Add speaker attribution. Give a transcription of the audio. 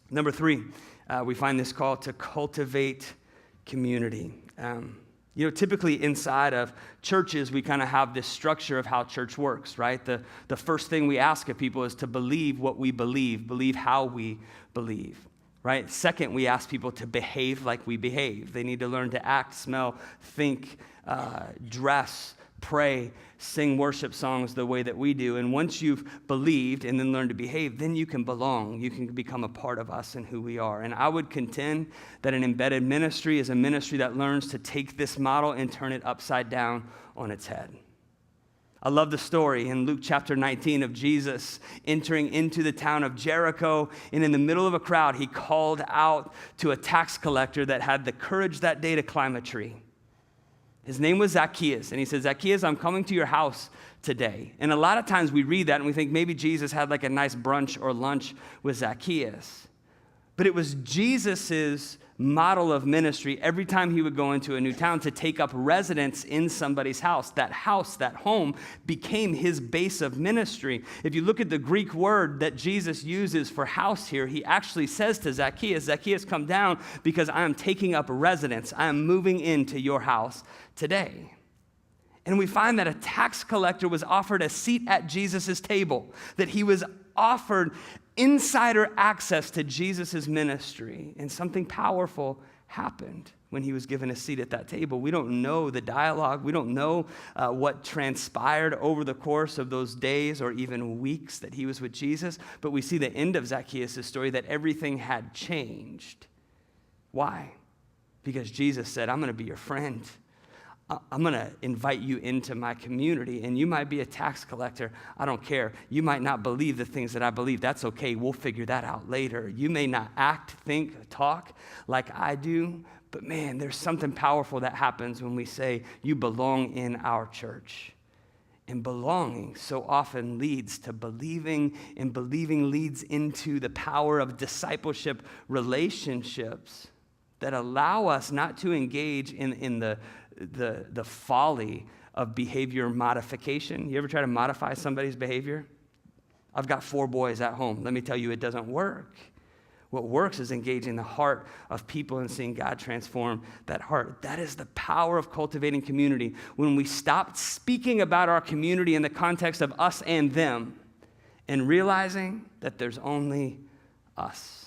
Speaker 1: Number 3, we find this call to cultivate community. Typically inside of churches, we kind of have this structure of how church works, right? The first thing we ask of people is to believe what we believe how we believe, right? Second, we ask people to behave like we behave. They need to learn to act, smell, think, dress, pray, sing worship songs the way that we do. And once you've believed and then learned to behave, then you can belong. You can become a part of us and who we are. And I would contend that an embedded ministry is a ministry that learns to take this model and turn it upside down on its head. I love the story in Luke chapter 19 of Jesus entering into the town of Jericho, and in the middle of a crowd, he called out to a tax collector that had the courage that day to climb a tree. His name was Zacchaeus, and he said, Zacchaeus, I'm coming to your house today. And a lot of times we read that and we think maybe Jesus had like a nice brunch or lunch with Zacchaeus. But it was Jesus's model of ministry every time he would go into a new town to take up residence in somebody's house. That home, became his base of ministry. If you look at the Greek word that Jesus uses for house here, he actually says to Zacchaeus, Zacchaeus, come down because I am taking up residence. I am moving into your house today. And we find that a tax collector was offered a seat at Jesus' table, that he was offered insider access to Jesus' ministry, and something powerful happened when he was given a seat at that table. We don't know the dialogue. We don't know what transpired over the course of those days or even weeks that he was with Jesus, but we see the end of Zacchaeus' story that everything had changed. Why? Because Jesus said, I'm going to be your friend. I'm going to invite you into my community, and you might be a tax collector. I don't care. You might not believe the things that I believe. That's okay. We'll figure that out later. You may not act, think, talk like I do, but man, there's something powerful that happens when we say you belong in our church. And belonging so often leads to believing, and believing leads into the power of discipleship relationships that allow us not to engage in the folly of behavior modification. You ever try to modify somebody's behavior? I've got 4 boys at home. Let me tell you, it doesn't work. What works is engaging the heart of people and seeing God transform that heart. That is the power of cultivating community. When we stop speaking about our community in the context of us and them and realizing that there's only us.